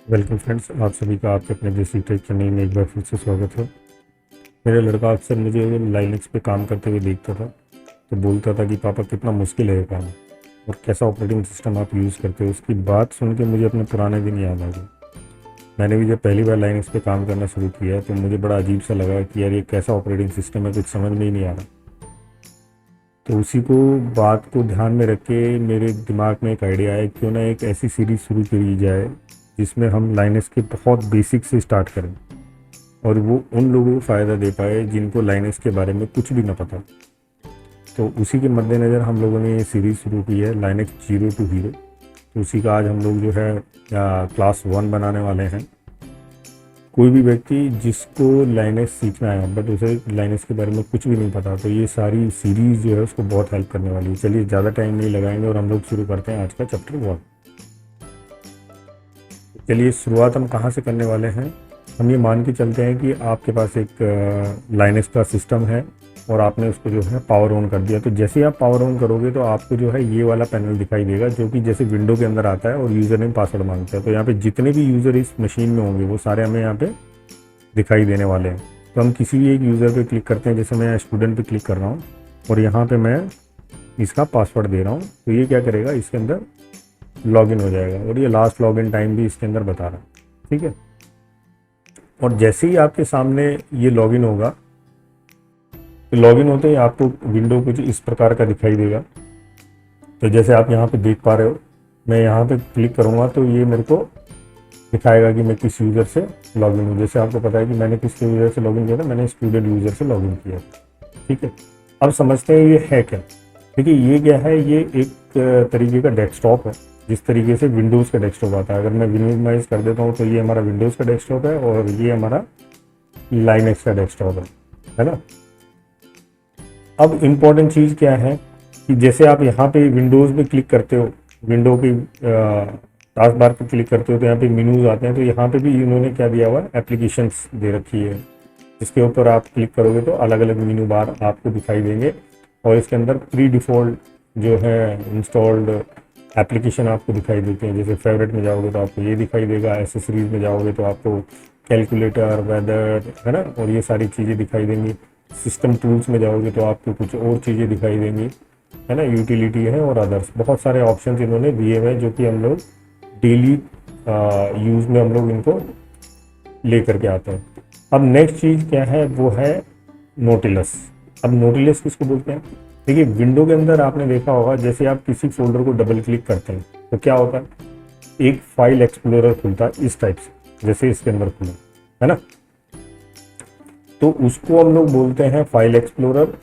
Welcome friends, आप सभी का आपके अपने देसी टेक चैनल में एक बार फिर से स्वागत है। मेरा लड़का अक्सर मुझे लाइनक्स पे काम करते हुए देखता था तो बोलता था कि पापा कितना मुश्किल है ये काम और कैसा ऑपरेटिंग सिस्टम आप यूज़ करते हो। उसकी बात सुन के मुझे अपने पुराने दिन याद आ गए। मैंने भी जब पहली बार लाइनक्स पे काम करना शुरू किया तो मुझे बड़ा अजीब सा लगा कि यार ये कैसा ऑपरेटिंग सिस्टम है, कुछ समझ में ही नहीं आ रहा। तो उसी को बात को ध्यान में रख के मेरे दिमाग में एक आइडिया आया, क्यों ना एक ऐसी सीरीज़ शुरू करी जाए जिसमें हम लाइनक्स के बहुत बेसिक से स्टार्ट करें और वो उन लोगों को फ़ायदा दे पाए जिनको लाइनक्स के बारे में कुछ भी ना पता। तो उसी के मद्देनज़र हम लोगों ने ये सीरीज़ शुरू की है, लाइनक्स जीरो टू हीरो। तो उसी का आज हम लोग जो है क्लास 1 बनाने वाले हैं। कोई भी व्यक्ति जिसको लाइनक्स सीखना है बट उसे लाइनक्स के बारे में कुछ भी नहीं पता, तो ये सारी सीरीज़ जो है उसको बहुत हेल्प करने वाली है। चलिए ज़्यादा टाइम नहीं लगाएंगे और हम लोग शुरू करते हैं आज का चैप्टर 1। चलिए शुरुआत हम कहाँ से करने वाले हैं। हम ये मान के चलते हैं कि आपके पास एक लाइनक्स का सिस्टम है और आपने उसको जो है पावर ऑन कर दिया। तो जैसे ही आप पावर ऑन करोगे तो आपको जो है ये वाला पैनल दिखाई देगा, जो कि जैसे विंडो के अंदर आता है और यूज़र नेम पासवर्ड मांगता है। तो यहाँ पे जितने भी यूज़र इस मशीन में होंगे वो सारे हमें यहाँ पे दिखाई देने वाले हैं। तो हम किसी भी एक यूज़र पे क्लिक करते हैं, जैसे मैं स्टूडेंट पे क्लिक कर रहा हूँ और यहाँ पे मैं इसका पासवर्ड दे रहा हूँ। तो ये क्या करेगा, इसके अंदर लॉगिन हो जाएगा और ये लास्ट लॉगिन टाइम भी इसके अंदर बता रहा है। ठीक है। और जैसे ही आपके सामने ये लॉगिन होगा तो लॉगिन होते ही आपको विंडो कुछ इस प्रकार का दिखाई देगा। तो जैसे आप यहाँ पे देख पा रहे हो, मैं यहाँ पे क्लिक करूँगा तो ये मेरे को दिखाएगा कि मैं किस यूज़र से लॉगिन हूँ। जैसे आपको पता है कि मैंने किस यूज़र से लॉगिन किया था, मैंने स्टूडेंट यूज़र से लॉगिन किया। ठीक है। अब समझते हैं ये है क्या। देखिए ये क्या है, ये एक तरीके का डेस्कटॉप है, जिस तरीके से विंडोज़ का डेस्कटॉप आता है। अगर मैं मिनिमाइज कर देता हूँ तो ये हमारा विंडोज़ का डेस्कटॉप है और ये हमारा लाइनक्स का डेस्कटॉप है ना। अब इम्पॉर्टेंट चीज़ क्या है कि जैसे आप यहाँ पे विंडोज़ में क्लिक करते हो, विंडो की टास्क बार पर क्लिक करते हो तो यहाँ पे मेनूज आते हैं। तो यहाँ पे भी इन्होंने क्या दिया हुआ है, एप्लीकेशंस दे रखी है। इसके ऊपर आप क्लिक करोगे तो अलग अलग मेनू बार आपको दिखाई देंगे और इसके अंदर प्री डिफ़ॉल्ट जो है इंस्टॉल्ड एप्लीकेशन आपको दिखाई देते हैं। जैसे फेवरेट में जाओगे तो आपको ये दिखाई देगा, एसेसरीज में जाओगे तो आपको कैलकुलेटर, वेदर, है ना, और ये सारी चीज़ें दिखाई देंगी। सिस्टम टूल्स में जाओगे तो आपको कुछ और चीज़ें दिखाई देंगी, है ना, यूटिलिटी है और अदर्स। बहुत सारे ऑप्शन इन्होंने दिए हुए हैं जो कि हम लोग डेली यूज़ में हम लोग इनको ले करके आते हैं। अब नेक्स्ट चीज़ क्या है, वो है नोटिलस। अब नोटिलस किसको बोलते हैं। देखिए विंडो के अंदर आपने देखा होगा, जैसे आप किसी फोल्डर को डबल क्लिक करते हैं तो क्या होता है, एक फाइल एक्सप्लोरर खुलता है इस टाइप से, जैसे इसके अंदर खुला है ना। तो उसको हम लोग बोलते हैं फाइल एक्सप्लोरर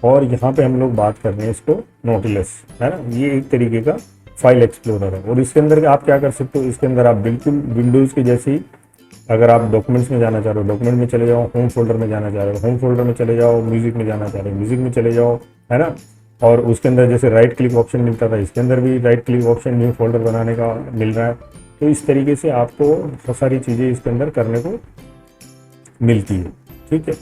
और यहाँ पे हम लोग बात कर रहे हैं इसको नोटिलस, है ना। ये एक तरीके का फाइल एक्सप्लोरर है और इसके अंदर आप क्या कर सकते हो, इसके अंदर आप बिल्कुल विंडोज़ के जैसे ही, अगर आप डॉक्यूमेंट्स में जाना चाह रहे हो डॉक्यूमेंट में चले जाओ, होम फोल्डर में जाना चाह रहे हो होम फोल्डर में चले जाओ, म्यूजिक में जाना चाह रहे हो म्यूजिक में चले जाओ, है ना। और उसके अंदर जैसे राइट क्लिक ऑप्शन मिलता था, इसके अंदर भी right click option new folder बनाने का मिल रहा है। तो इस तरीके से आपको बहुत सारी चीज़ें इसके अंदर करने को मिलती है। ठीक है।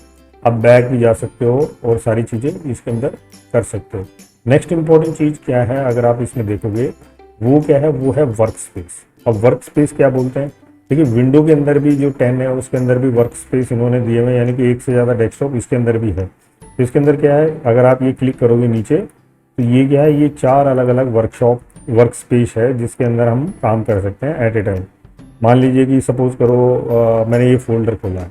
अब बैक भी जा सकते हो और सारी चीज़ें इसके अंदर कर सकते हो। नेक्स्ट इंपॉर्टेंट चीज़ क्या है, अगर आप इसमें देखोगे वो क्या है, वो है वर्क स्पेस। अब वर्क स्पेस क्या बोलते हैं, देखिए विंडो के अंदर भी जो 10 है उसके अंदर भी वर्क स्पेस इन्होंने दिए हुए हैं, यानी कि एक से ज़्यादा डेस्कटॉप इसके अंदर भी है। तो इसके अंदर क्या है, अगर आप ये क्लिक करोगे नीचे तो ये क्या है, ये 4 अलग अलग वर्क स्पेस है जिसके अंदर हम काम कर सकते हैं एट ए टाइम। मान लीजिए कि सपोज करो मैंने ये फोल्डर खोला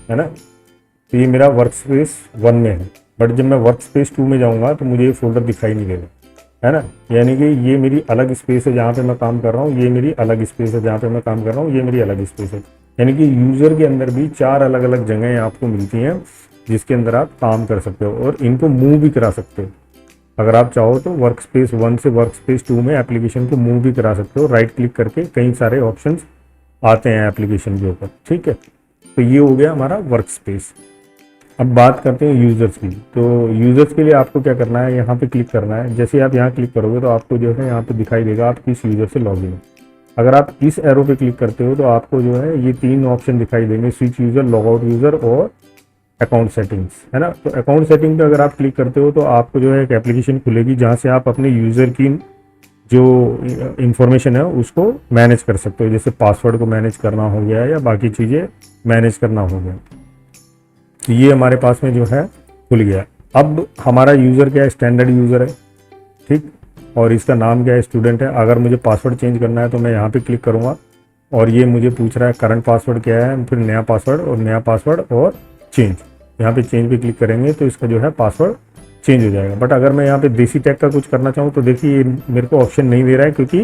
है ना, तो ये मेरा वर्क स्पेस 1 में है, बट जब मैं वर्क स्पेस 2 में जाऊँगा तो मुझे ये फोल्डर दिखाई नहीं देगा, है ना। यानी कि ये मेरी अलग स्पेस है जहाँ पे मैं काम कर रहा हूँ, ये मेरी अलग स्पेस है जहाँ पे मैं काम कर रहा हूँ, ये मेरी अलग स्पेस है। यानी कि यूज़र के अंदर भी 4 अलग अलग जगहें आपको मिलती हैं जिसके अंदर आप काम कर सकते हो और इनको मूव भी करा सकते हो। अगर आप चाहो तो वर्क स्पेस 1 से वर्क स्पेस 2 में एप्लीकेशन को मूव भी करा सकते हो, राइट क्लिक करके कई सारे ऑप्शंस आते हैं एप्लीकेशन के ऊपर। ठीक है। तो ये हो गया हमारा वर्क स्पेस। अब बात करते हैं यूज़र्स की। तो यूज़र्स के लिए आपको क्या करना है, यहाँ पे क्लिक करना है। जैसे आप यहाँ क्लिक करोगे तो आपको जो है यहाँ पे दिखाई देगा आप किस यूज़र से लॉगिन हो। अगर आप इस एरो पे क्लिक करते हो तो आपको जो है ये 3 ऑप्शन दिखाई देंगे, switch user, log out user और अकाउंट सेटिंग्स, है ना। तो अकाउंट सेटिंग पे अगर आप क्लिक करते हो तो आपको जो है एक एप्लीकेशन खुलेगी जहाँ से आप अपने यूज़र की जो इंफॉर्मेशन है उसको मैनेज कर सकते हो, जैसे पासवर्ड को मैनेज करना हो गया या बाकी चीज़ें मैनेज करना हो गया। तो ये हमारे पास में जो है खुल गया। अब हमारा यूज़र क्या है, स्टैंडर्ड यूज़र है, ठीक, और इसका नाम क्या है, स्टूडेंट है। अगर मुझे पासवर्ड चेंज करना है तो मैं यहाँ पे क्लिक करूँगा और ये मुझे पूछ रहा है करंट पासवर्ड क्या है, फिर नया पासवर्ड और नया पासवर्ड और चेंज। यहाँ पे चेंज पे क्लिक करेंगे तो इसका जो है पासवर्ड चेंज हो जाएगा। बट अगर मैं यहाँ पे देसी टैग का कुछ करना चाहूँ तो देखिए ये मेरे को ऑप्शन नहीं दे रहा है, क्योंकि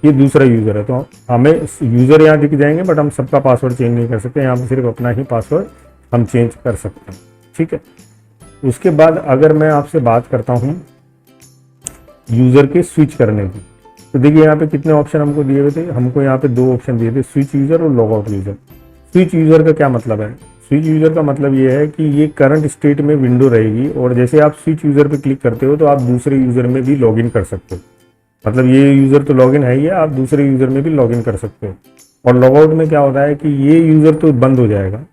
ये दूसरा यूज़र है। तो हमें यूज़र यहाँ दिख जाएंगे बट हम सबका पासवर्ड चेंज नहीं कर सकते, यहाँ पे सिर्फ अपना ही पासवर्ड हम चेंज कर सकते हैं, ठीक है। उसके बाद अगर मैं आपसे बात करता हूँ यूज़र के स्विच करने की, तो देखिए यहाँ पे कितने ऑप्शन हमको दिए हुए थे। हमको यहाँ पे दो ऑप्शन दिए थे, स्विच यूज़र और log out user. Switch user का क्या मतलब है, स्विच यूज़र का मतलब ये है कि ये करंट स्टेट में विंडो रहेगी और जैसे आप स्विच यूज़र पे क्लिक करते हो तो आप दूसरे यूज़र में भी लॉगिन कर सकते हो। मतलब ये यूज़र तो लॉगिन है ही है, आप दूसरे यूज़र में भी लॉगिन कर सकते हो। और लॉग आउट में क्या होता है कि ये यूज़र तो बंद हो जाएगा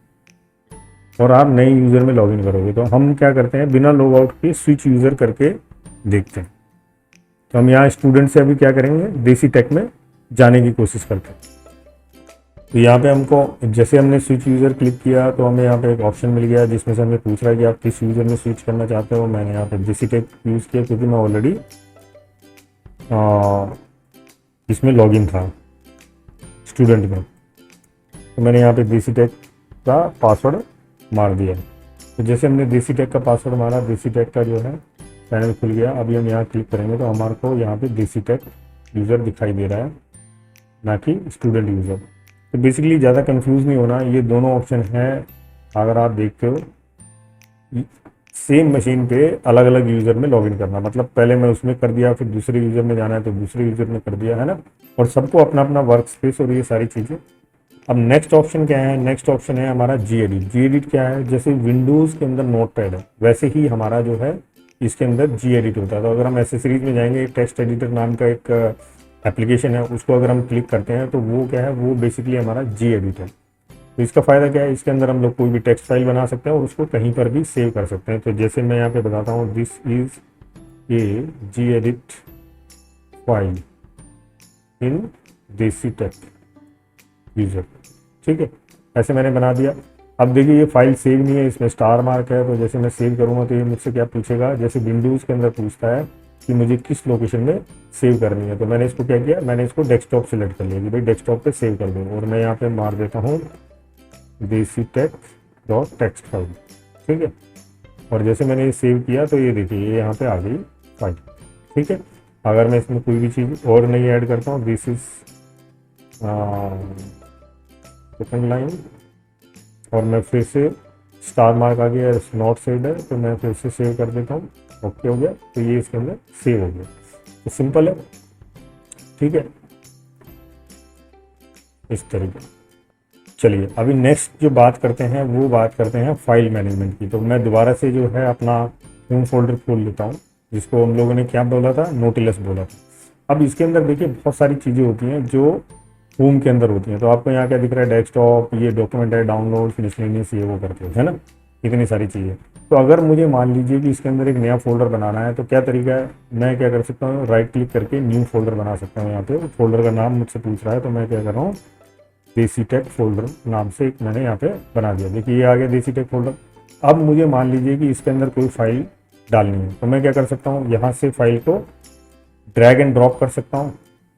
और आप नए यूज़र में लॉगिन करोगे। तो हम क्या करते हैं, बिना लॉग आउट के स्विच यूज़र करके देखते हैं। तो हम यहाँ स्टूडेंट से अभी क्या करेंगे, देसी टेक में जाने की कोशिश करते हैं। तो यहाँ पे हमको जैसे हमने स्विच यूज़र क्लिक किया तो हमें यहाँ पे एक ऑप्शन मिल गया जिसमें से हमें पूछ रहा है कि आप किस यूज़र में स्विच करना चाहते हो। मैंने यहाँ पे देसी टेक यूज़ किया क्योंकि मैं ऑलरेडी इसमें लॉगिन था स्टूडेंट में, तो मैंने यहाँ पे देसी टेक का पासवर्ड मार दिया। तो जैसे हमने देसी टेक का पासवर्ड मारा, देसी टेक का जो है पैनल खुल गया। अभी हम यहाँ क्लिक करेंगे तो हमारे को यहाँ पे देसी टेक यूज़र दिखाई दे रहा है, ना कि स्टूडेंट यूज़र। तो बेसिकली ज़्यादा कंफ्यूज नहीं होना, ये दोनों ऑप्शन हैं। अगर आप देखते हो सेम मशीन पे अलग अलग यूज़र में लॉगिन करना, मतलब पहले मैं उसमें कर दिया, फिर दूसरे यूज़र में जाना है तो दूसरे यूज़र में कर दिया, है ना। और सबको अपना अपना वर्क स्पेस और ये सारी चीज़ें। अब नेक्स्ट ऑप्शन क्या है, नेक्स्ट ऑप्शन है हमारा जी एडिट। जी एडिट क्या है, जैसे विंडोज़ के अंदर नोट पैड है वैसे ही हमारा जो है इसके अंदर जी एडिट होता है। तो अगर हम एसेसरीज में जाएंगे, टेक्स्ट एडिटर नाम का एक एप्लीकेशन है, उसको अगर हम क्लिक करते हैं तो वो क्या है, वो बेसिकली हमारा जी एडिट है। तो इसका फ़ायदा क्या है, इसके अंदर हम लोग कोई भी टेक्स्ट फाइल बना सकते हैं और उसको कहीं पर भी सेव कर सकते हैं। तो जैसे मैं यहाँ पे बताता हूँ, this is a G edit file in Desi Tech user, ठीक है, ऐसे मैंने बना दिया। अब देखिए ये फाइल सेव नहीं है, इसमें स्टार मार्क है। तो जैसे मैं सेव करूँगा तो ये मुझसे क्या पूछेगा, जैसे विंडोज़ के अंदर पूछता है कि मुझे किस लोकेशन में सेव करनी है। तो मैंने इसको क्या किया, मैंने इसको डेस्कटॉप सेलेक्ट कर लिया कि भाई डेस्कटॉप पे सेव कर दूँ, और मैं यहाँ पे मार देता हूँ देसी टेक डॉट टेक्स्ट फाइल, ठीक है। और जैसे मैंने ये सेव किया तो ये देखिए ये यहाँ पे आ गई फाइल, ठीक है। अगर मैं इसमें कोई भी चीज़ और नहीं ऐड करता हूँ, दिस इज सेकंड लाइन, और मैं फिर से स्टार मार्क आ गया, नॉट सेव्ड है, तो मैं फिर से सेव कर देता हूँ, ओके हो गया। तो ये इसके अंदर सेव हो गया। तो सिंपल है, ठीक है, इस तरीके। चलिए अभी नेक्स्ट जो बात करते हैं वो बात करते हैं फाइल मैनेजमेंट की। तो मैं दोबारा से जो है अपना होम फोल्डर खोल लेता हूँ, जिसको हम लोगों ने क्या बोला था, नोटिलस बोला था। अब इसके अंदर देखिए बहुत सारी चीज़ें होती हैं जो होम के अंदर होती हैं। तो आपको यहाँ क्या दिख रहा है, डेस्कटॉप, ये डॉक्यूमेंट है, डाउनलोड, मिसलेनियस, ये वो करते हैं ना, इतनी सारी चीज़ें। तो अगर मुझे मान लीजिए कि इसके अंदर एक नया फोल्डर बनाना है तो क्या तरीका है, मैं क्या कर सकता हूँ, राइट क्लिक करके न्यू फोल्डर बना सकता हूँ। यहाँ पे फोल्डर का नाम मुझसे पूछ रहा है तो मैं क्या कर रहा हूँ, देसी टेक फोल्डर नाम से एक मैंने यहाँ पे बना दिया। देखिए ये आ गया देसी टेक फोल्डर। अब मुझे मान लीजिए कि इसके अंदर कोई फाइल डालनी है तो मैं क्या कर सकता हूँ, यहाँ से फाइल को ड्रैग एंड ड्रॉप कर सकता हूँ।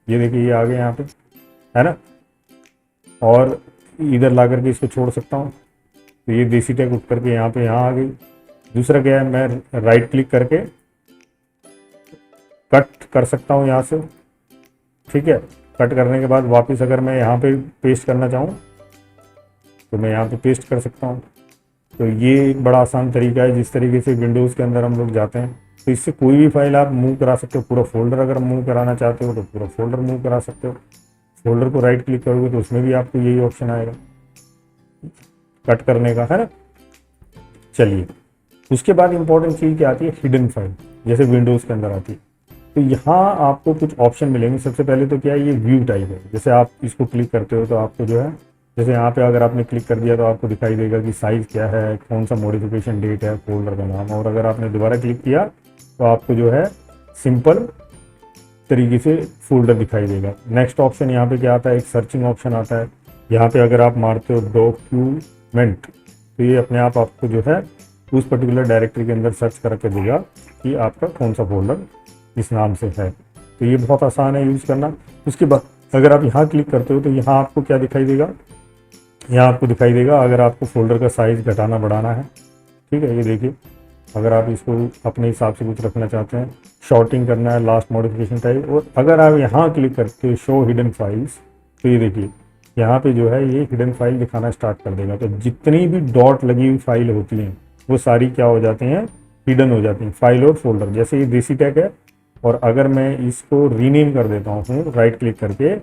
ये देखिए ये आ गया यहाँ पे, है ना, और इधर ला करके इसको छोड़ सकता हूँ। तो ये देसी टेक उठ करके यहाँ पे यहाँ आ गई। दूसरा क्या है, मैं राइट क्लिक करके कट कर सकता हूँ यहाँ से, ठीक है। कट करने के बाद वापस अगर मैं यहाँ पे पेस्ट करना चाहूँ तो मैं यहाँ पे पेस्ट कर सकता हूँ। तो ये एक बड़ा आसान तरीका है जिस तरीके से विंडोज़ के अंदर हम लोग जाते हैं। तो इससे कोई भी फाइल आप मूव करा सकते हो, पूरा फोल्डर अगर मूव कराना चाहते हो तो पूरा फोल्डर मूव करा सकते हो। फोल्डर को राइट क्लिक करोगे तो उसमें भी आपको यही ऑप्शन आएगा कट करने का, है ना। चलिए उसके बाद इंपॉर्टेंट चीज़ क्या आती है, हिडन फाइल, जैसे विंडोज़ के अंदर आती है। तो यहाँ आपको कुछ ऑप्शन मिलेंगे। सबसे पहले तो क्या है, ये व्यू टाइप है। जैसे आप इसको क्लिक करते हो तो आपको जो है, जैसे यहाँ पे अगर आपने क्लिक कर दिया तो आपको दिखाई देगा कि साइज़ क्या है, कौन सा मॉडिफिकेशन डेट है, फोल्डर का नाम। और अगर आपने दोबारा क्लिक किया तो आपको जो है सिंपल तरीके से फोल्डर दिखाई देगा। नेक्स्ट ऑप्शन यहाँ पे क्या आता है, एक सर्चिंग ऑप्शन आता है। यहाँ पे अगर आप मारते हो डॉक्यूमेंट तो ये अपने आप आपको जो है उस पर्टिकुलर डायरेक्टरी के अंदर सर्च करके देगा कि आपका कौन सा फोल्डर इस नाम से है। तो ये बहुत आसान है यूज़ करना। उसके बाद अगर आप यहाँ क्लिक करते हो तो यहाँ आपको क्या दिखाई देगा, यहाँ आपको दिखाई देगा अगर आपको फोल्डर का साइज़ घटाना बढ़ाना है। ठीक है, ये देखिए अगर आप इसको अपने हिसाब से कुछ रखना चाहते हैं, शॉर्टिंग करना है, लास्ट मॉडिफिकेशन टाइप, और अगर आप यहाँ क्लिक करते हो शो हिडन फाइल्स तो ये देखिए यहाँ पे जो है ये हिडन फाइल दिखाना स्टार्ट कर देगा। तो जितनी भी डॉट लगी हुई फाइल होती हैं वो सारी क्या हो जाती हैं, हिडन हो जाती हैं, फाइल और फोल्डर। जैसे ये देसी टेक है और अगर मैं इसको रीनेम कर देता हूँ राइट क्लिक करके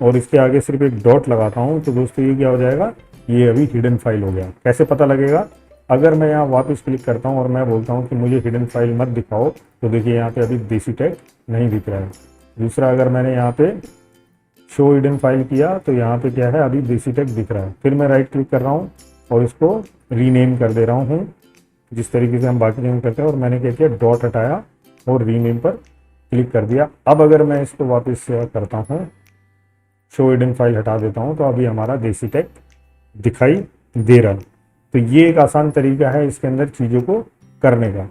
और इसके आगे सिर्फ एक डॉट लगाता हूँ तो दोस्तों ये क्या हो जाएगा, ये अभी हिडन फाइल हो गया। कैसे पता लगेगा, अगर मैं यहाँ वापस क्लिक करता हूँ और मैं बोलता हूँ कि मुझे हिडन फाइल मत दिखाओ तो देखिए यहाँ पे अभी देसी टेक नहीं दिख रहा है। दूसरा, अगर मैंने यहाँ पे शो हिडन फाइल किया तो यहाँ पे क्या है, अभी देसी टेक दिख रहा है। फिर मैं राइट क्लिक कर रहा हूँ और इसको रीनेम कर दे रहा हूँ जिस तरीके से हम बाकी नेम करते हैं, और मैंने क्या किया, डॉट हटाया और रीनेम पर क्लिक कर दिया। अब अगर मैं इसको वापस करता हूँ, शो हिडन फाइल हटा देता हूँ तो अभी हमारा देसी टेक दिखाई दे रहा है। तो ये एक आसान तरीका है इसके अंदर चीज़ों को करने का।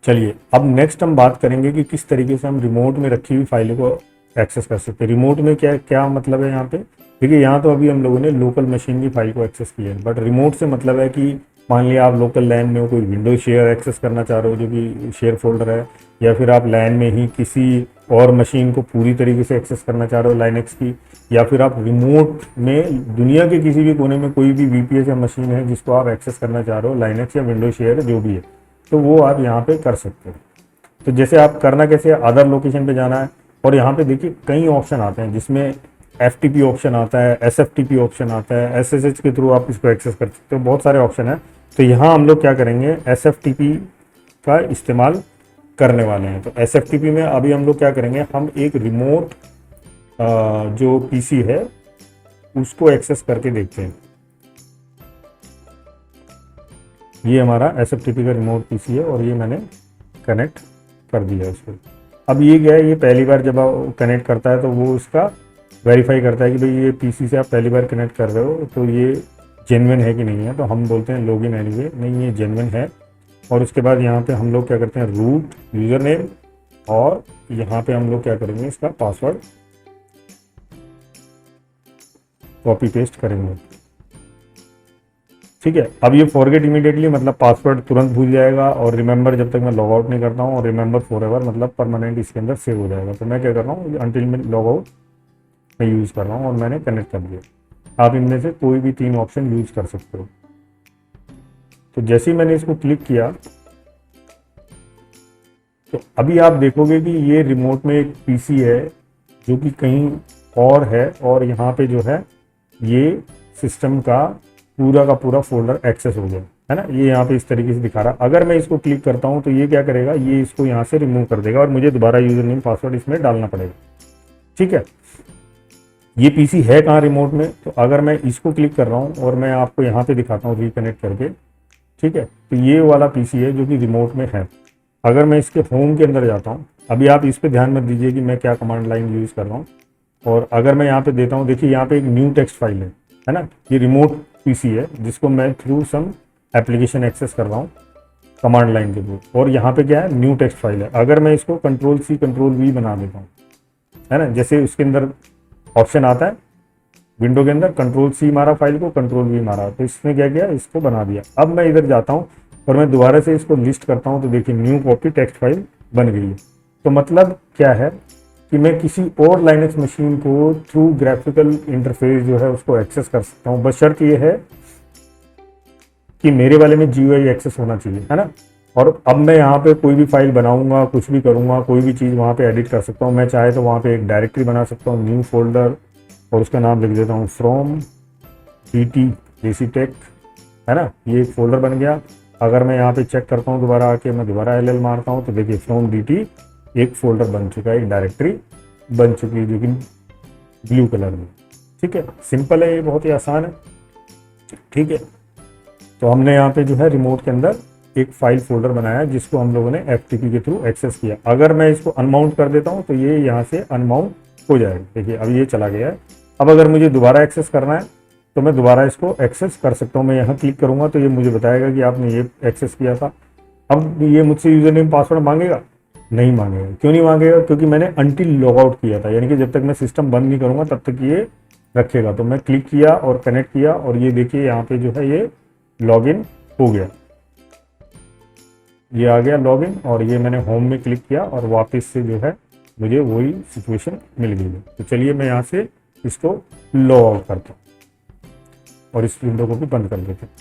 चलिए अब नेक्स्ट हम बात करेंगे कि किस तरीके से हम रिमोट में रखी हुई फाइलों को एक्सेस कर सकते हैं। रिमोट में क्या क्या मतलब है यहाँ पे, देखिए यहाँ तो अभी हम लोगों ने लोकल मशीन की फाइल को एक्सेस किया है, बट रिमोट से मतलब है कि मान लिया आप लोकल लैन में हो, कोई विंडो शेयर एक्सेस करना चाह रहे हो जो कि शेयर फोल्डर है, या फिर आप लैन में ही किसी और मशीन को पूरी तरीके से एक्सेस करना चाह रहे हो लाइनक्स की, या फिर आप रिमोट में दुनिया के किसी भी कोने में कोई भी वीपीएस या मशीन है जिसको आप एक्सेस करना चाह रहे हो, लाइनक्स या विंडो शेयर जो भी है, तो वो आप यहाँ पे कर सकते हो। तो जैसे आप करना कैसे, अदर लोकेशन पे जाना है और यहाँ पे देखिए कई ऑप्शन आते हैं जिसमें FTP ऑप्शन आता है, SFTP ऑप्शन आता है, SSH के थ्रू आप इसको एक्सेस कर सकते हो, बहुत सारे ऑप्शन है। तो यहाँ हम लोग क्या करेंगे, SFTP का इस्तेमाल करने वाले हैं। तो SFTP में अभी हम लोग क्या करेंगे, हम एक रिमोट जो PC है उसको एक्सेस करके देखते हैं। ये हमारा SFTP का रिमोट PC है और ये मैंने कनेक्ट कर दिया इसको। अब ये क्या है, ये पहली बार जब कनेक्ट करता है तो वो इसका वेरीफाई करता है कि भाई ये PC से आप पहली बार कनेक्ट कर रहे हो तो ये जेन्युइन है कि नहीं है। तो हम बोलते हैं लॉगिन एनीवे, नहीं ये जेन्युइन है। और उसके बाद यहाँ पे हम लोग क्या करते हैं, रूट यूज़र नेम, और यहाँ पे हम लोग क्या करेंगे, इसका पासवर्ड कॉपी पेस्ट करेंगे। ठीक है, अब ये फॉरगेट इमीडिएटली मतलब पासवर्ड तुरंत भूल जाएगा, और रिमेंबर जब तक मैं लॉग आउट नहीं करता हूँ, और रिमेंबर फॉरएवर मतलब परमानेंट इसके अंदर सेव हो जाएगा। तो मैं क्या कर रहा हूँ, अंटिल मैं लॉग आउट मैं यूज़ कर रहा हूँ और मैंने कनेक्ट कर दिया। आप इनमें से कोई भी 3 ऑप्शन यूज़ कर सकते हो। तो जैसे ही मैंने इसको क्लिक किया तो अभी आप देखोगे कि ये रिमोट में एक PC है जो कि कहीं और है, और यहाँ पे जो है ये सिस्टम का पूरा फोल्डर एक्सेस हो गया है ना। ये यहाँ पे इस तरीके से दिखा रहा। अगर मैं इसको क्लिक करता हूँ तो ये क्या करेगा, ये इसको यहाँ से रिमूव कर देगा और मुझे दोबारा यूज़र नेम पासवर्ड इसमें डालना पड़ेगा। ठीक है, ये PC है कहाँ, रिमोट में। तो अगर मैं इसको क्लिक कर रहा हूँ और मैं आपको यहाँ पे दिखाता हूँ रिकनेक्ट करके, ठीक है, तो ये वाला PC है जो कि रिमोट में है। अगर मैं इसके होम के अंदर जाता हूँ, अभी आप इस पर ध्यान मत दीजिए कि मैं क्या कमांड लाइन यूज़ कर रहा हूँ, और अगर मैं यहाँ पे देता हूँ, देखिए यहाँ पे एक न्यू टेक्स्ट फाइल है ना। ये रिमोट PC है जिसको मैं थ्रू सम एप्लीकेशन एक्सेस कर रहा हूँ कमांड लाइन के थ्रू, और यहाँ पे क्या है, न्यू टेक्स्ट फाइल है। अगर मैं इसको Ctrl+C Ctrl+V बना देता हूँ, है ना, जैसे उसके अंदर ऑप्शन आता है विंडो के अंदर, Ctrl+C मारा फाइल को, Ctrl+V मारा, तो इसने क्या किया, इसको बना दिया। अब मैं इधर जाता हूँ और मैं दोबारा से इसको लिस्ट करता हूँ तो देखिए न्यू कॉपी टेक्स्ट फाइल बन गई है। तो मतलब क्या है कि मैं किसी और लाइनक्स मशीन को थ्रू ग्राफिकल इंटरफेस जो है उसको एक्सेस कर सकता हूँ, बस शर्त ये है कि मेरे वाले में GUI एक्सेस होना चाहिए, है ना। और अब मैं यहाँ पे कोई भी फाइल बनाऊंगा, कुछ भी करूँगा, कोई भी चीज़ वहाँ पे एडिट कर सकता हूँ। मैं चाहे तो वहाँ पे एक डायरेक्टरी बना सकता हूँ, न्यू फोल्डर, और उसका नाम लिख देता हूँ फ्रॉम DT देसी टेक, है ना। ये एक फोल्डर बन गया। अगर मैं यहाँ पे चेक करता हूँ दोबारा आके, मैं दोबारा LL मारता हूँ तो देखिए फ्रॉम DT एक फोल्डर बन चुका है, एक डायरेक्टरी बन चुकी है जो कि ब्लू कलर में। ठीक है, सिंपल है, ये बहुत ही आसान है। ठीक है, तो हमने यहाँ पे जो है रिमोट के अंदर एक फाइल फोल्डर बनाया जिसको हम लोगों ने FTP के थ्रू एक्सेस किया। अगर मैं इसको अनमाउंट कर देता हूँ तो ये यहाँ से अनमाउंट हो जाएगा। देखिए अब ये चला गया है। अब अगर मुझे दोबारा एक्सेस करना है तो मैं दोबारा इसको एक्सेस कर सकता हूँ। मैं यहाँ क्लिक करूँगा तो ये मुझे बताएगा कि आपने ये एक्सेस किया था। अब ये मुझसे यूज़र नेम पासवर्ड मांगेगा? नहीं मांगेगा। क्यों नहीं मांगेगा? क्योंकि मैंने अनटिल लॉग आउट किया था, यानी कि जब तक मैं सिस्टम बंद नहीं करूँगा तब तक ये रखेगा। तो मैं क्लिक किया और कनेक्ट किया और ये देखिए यहाँ पे जो है ये लॉगिन हो गया, ये आ गया लॉगिन। और ये मैंने होम में क्लिक किया और वापस से जो है मुझे वही सिचुएशन मिल गई है। तो चलिए मैं यहाँ से इसको लॉग आउट करता हूँ और इस विंडो को भी बंद कर देते हैं।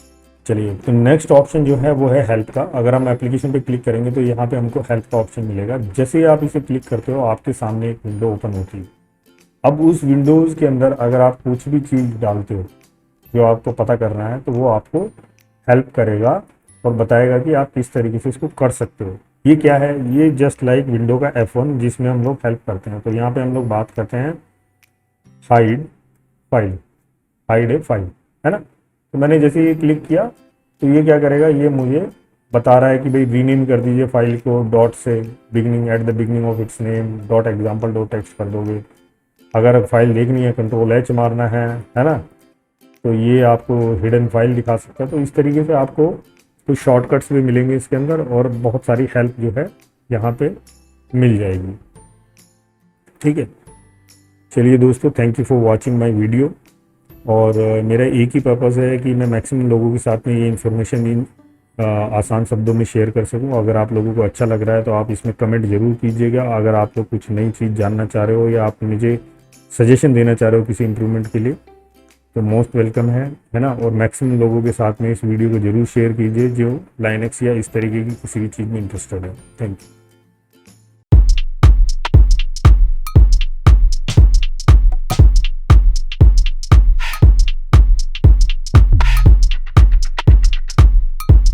चलिए, तो नेक्स्ट ऑप्शन जो है वो है हेल्प का। अगर हम एप्लीकेशन पे क्लिक करेंगे तो यहाँ पे हमको हेल्प का ऑप्शन मिलेगा। जैसे ही आप इसे क्लिक करते हो आपके सामने एक विंडो ओपन होती है। अब उस विंडोज़ के अंदर अगर आप कुछ भी चीज़ डालते हो जो आपको पता करना है तो वो आपको हेल्प करेगा और बताएगा कि आप किस तरीके से इसको कर सकते हो। ये क्या है? ये जस्ट लाइक विंडो का F1 जिसमें हम लोग हेल्प करते हैं। तो यहाँ पे हम लोग बात करते हैं हाइड फाइल, हाइड ए फाइल, है ना। तो मैंने जैसे ये क्लिक किया तो ये क्या करेगा, ये मुझे बता रहा है कि भाई रीनेम कर दीजिए फाइल को, डॉट से beginning at the beginning of its name dot example dot text कर दोगे। अगर फाइल देखनी है Ctrl+H मारना है ना, तो ये आपको हिडन फाइल दिखा सकता है। तो इस तरीके से आपको कुछ शॉर्टकट्स भी मिलेंगे इसके अंदर और बहुत सारी हेल्प जो है यहाँ पे मिल जाएगी। ठीक है, चलिए दोस्तों, thank you for watching my video. और मेरा एक ही पर्पज़ है कि मैं मैक्सिमम लोगों के साथ में ये इन्फॉर्मेशन इन आसान शब्दों में शेयर कर सकूं। अगर आप लोगों को अच्छा लग रहा है तो आप इसमें कमेंट ज़रूर कीजिएगा। अगर आप लोग कुछ नई चीज़ जानना चाह रहे हो या आप मुझे सजेशन देना चाह रहे हो किसी इम्प्रूवमेंट के लिए तो मोस्ट वेलकम है ना। और मैक्सिमम लोगों के साथ में इस वीडियो को ज़रूर शेयर कीजिए जो लाइनक्स या इस तरीके की किसी भी चीज़ में इंटरेस्टेड है। Thank you.